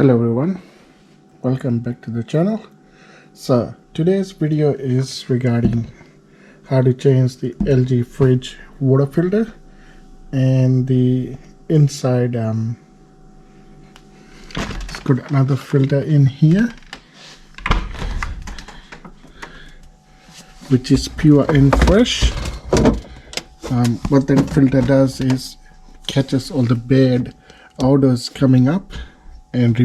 Hello everyone, welcome back to the channel. So today's video is regarding how to change the LG fridge water filter and the inside. Let's put another filter in here, which is pure and fresh. What that filter does is catches all the bad odors coming up and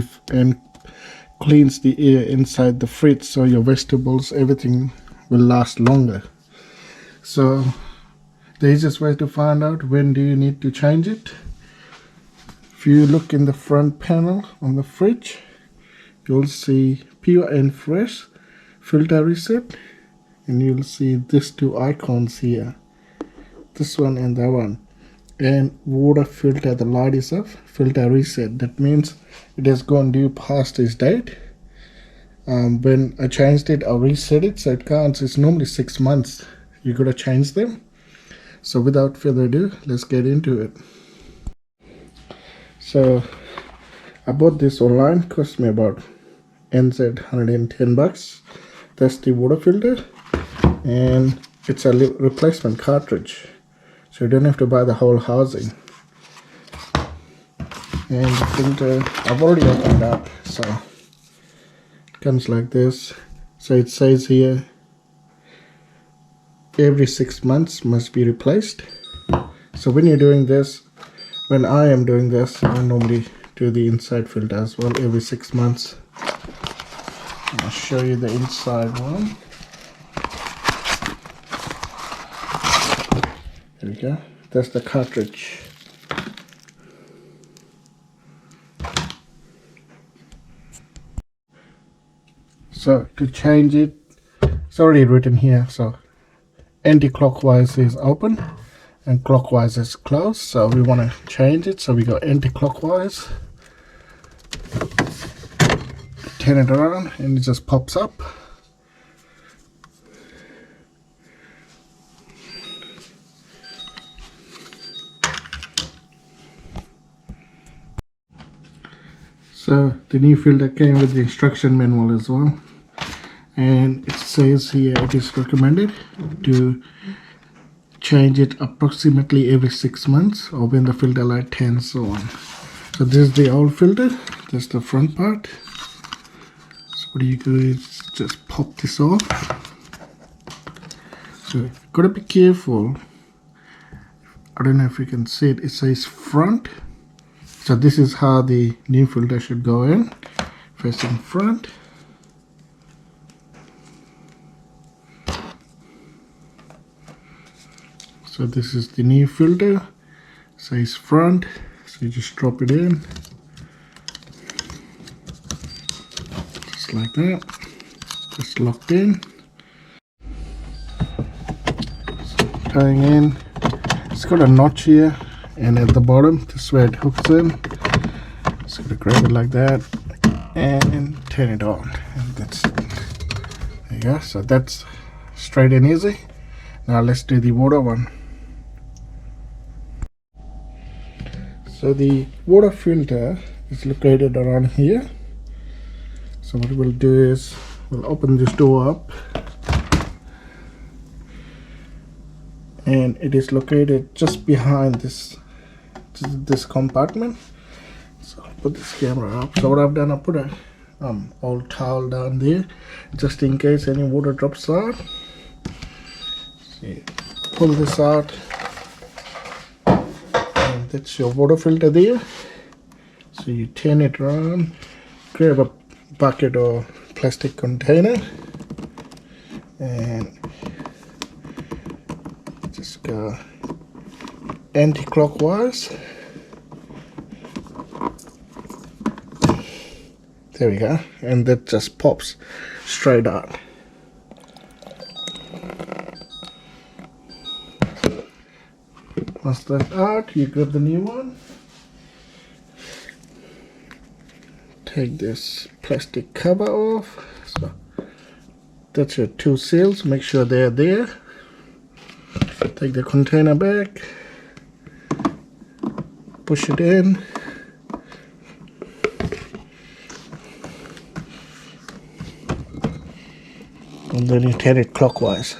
cleans the air inside the fridge, so your vegetables, everything will last longer. So the easiest way to find out when do you need to change it, if you look in the front panel on the fridge, you'll see pure and fresh filter reset, and you'll see these two icons here, this one and that one, and water filter, the light is off, filter reset. That means it has gone due past its date. When I changed it, I reset it, so it counts. It's normally 6 months you gotta change them. So without further ado, let's get into it. So I bought this online, cost me about NZ 110 bucks. That's the water filter, and it's a replacement cartridge, so you don't have to buy the whole housing. And the filter, I've already opened it up, so it comes like this. So it says here every 6 months must be replaced. So when you're doing this, when I am doing this, I normally do the inside filter as well every 6 months. I'll show you the inside one. There we go, that's the cartridge. So to change it, it's already written here, so anti-clockwise is open and clockwise is closed. So we want to change it, so we go anti-clockwise, turn it around, and it just pops up. So the new filter came with the instruction manual as well, and it says here it is recommended to change it approximately every 6 months or when the filter light turns on. So this is the old filter, that's the front part. So what you do is just pop this off. So you've got to be careful. I don't know if you can see it, it says front. So this is how the new filter should go in, facing front. So this is the new filter, says front, so you just drop it in, just like that, just locked in. So tying in, it's got a notch here, and at the bottom, this is where it hooks in. So to grab it like that, and turn it on, and that's it. There you go, so that's straight and easy. Now let's do the water one. So the water filter is located around here. So what we'll do is we'll open this door up, and it is located just behind this compartment. So I'll put this camera up. So what I've done, I put a old towel down there just in case any water drops out. So you pull this out, and that's your water filter there. So you turn it around, grab a bucket or plastic container, and just go anti-clockwise. There we go, and that just pops straight out. Once that's out, you grab the new one, take this plastic cover off. So that's your two seals, make sure they're there. Take the container back, push it in, and then you turn it clockwise,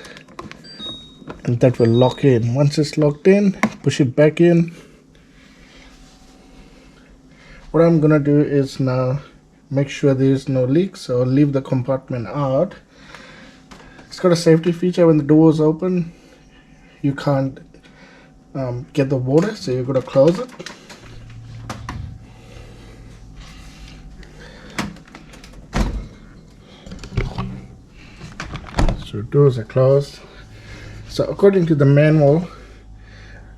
and that will lock in. Once it's locked in, push it back in. What I'm gonna do is now make sure there is no leak, so I'll leave the compartment out. It's got a safety feature. When the door is open, you can't get the water, so you're gonna close it. So doors are closed. So according to the manual,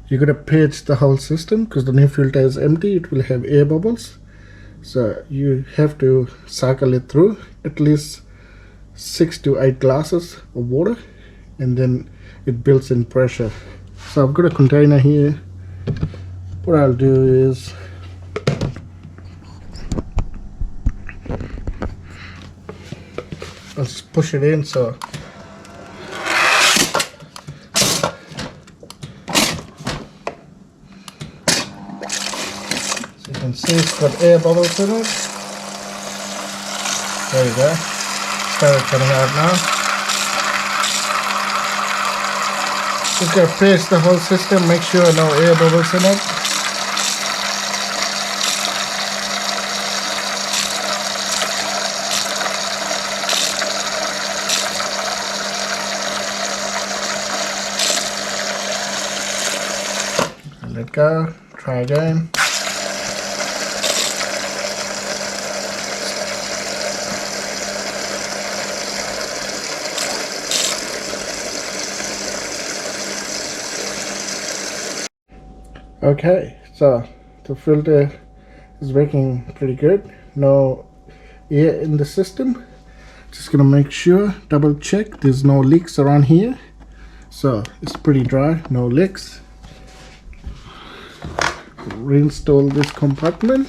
you're gonna purge the whole system because the new filter is empty. It will have air bubbles, so you have to cycle it through at least 6 to 8 glasses of water, and then it builds in pressure. So I've got a container here. What I'll do is I'll just push it in. So you can see it's got air bubbles in it. There you go. Started coming out now. Just gotta paste the whole system, make sure no air bubbles in it. Let go, try again. Okay, so the filter is working pretty good. No air in the system. Just gonna make sure, double check there's no leaks around here. So it's pretty dry, no leaks. Reinstall this compartment.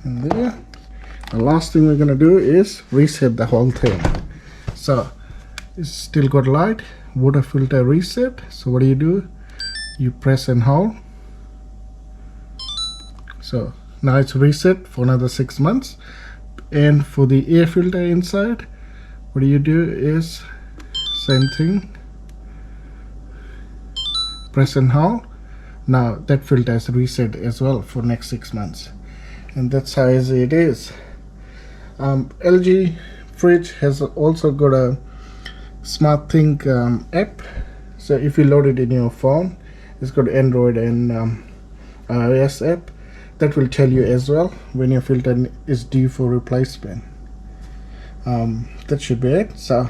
And there. The last thing we're gonna do is reset the whole thing. So it's still got light. Water filter reset. So what do? You press and hold. So now it's reset for another 6 months. And for the air filter inside, what do is same thing. Press and hold. Now that filter is reset as well for next 6 months. And that's how easy it is. LG fridge has also got a SmartThink app. So if you load it in your phone, it's got Android and iOS app. That will tell you as well when your filter is due for replacement. That should be it. So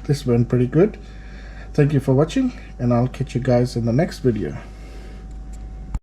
this went pretty good. Thank you for watching, and I'll catch you guys in the next video.